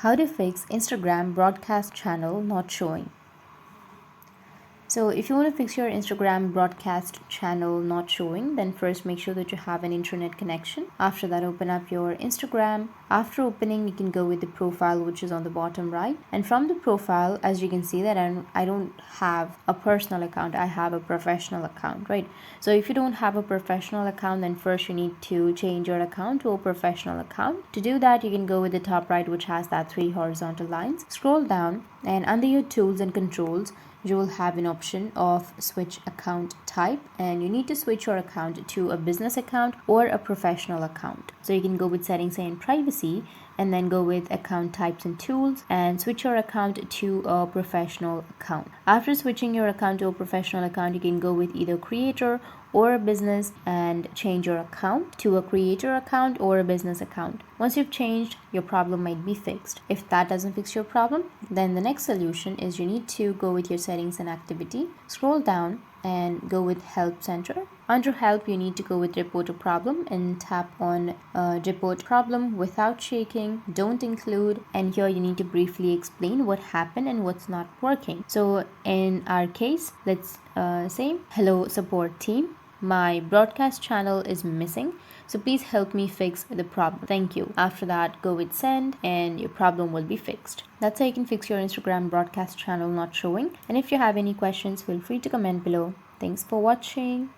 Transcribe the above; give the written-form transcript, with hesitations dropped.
How to fix Instagram broadcast channel not showing. So if you want to fix your Instagram broadcast channel not showing, then first make sure that you have an internet connection. After that, open up your Instagram. After opening, you can go with the profile, which is on the bottom right. And from the profile, as you can see that I don't have a personal account, I have a professional account, right? So if you don't have a professional account, then first you need to change your account to a professional account. To do that, you can go with the top right, which has that 3 horizontal lines. Scroll down, and under your tools and controls, you will have an option of switch account type, and you need to switch your account to a business account or a professional account. So you can go with settings and privacy, and then go with account types and tools and switch your account to a professional account. After switching your account to a professional account, you can go with either creator or a business and change your account to a creator account or a business account. Once you've changed, your problem might be fixed. If that doesn't fix your problem, then the next solution is you need to go with your settings and activity, scroll down and go with help center. Under help, you need to go with report a problem and tap on report problem without shaking, don't include, and here you need to briefly explain what happened and what's not working. So in our case, let's say, hello support team, my broadcast channel is missing, so please help me fix the problem. Thank you. After that, go with send and your problem will be fixed. That's how you can fix your Instagram broadcast channel not showing. And if you have any questions, feel free to comment below. Thanks for watching.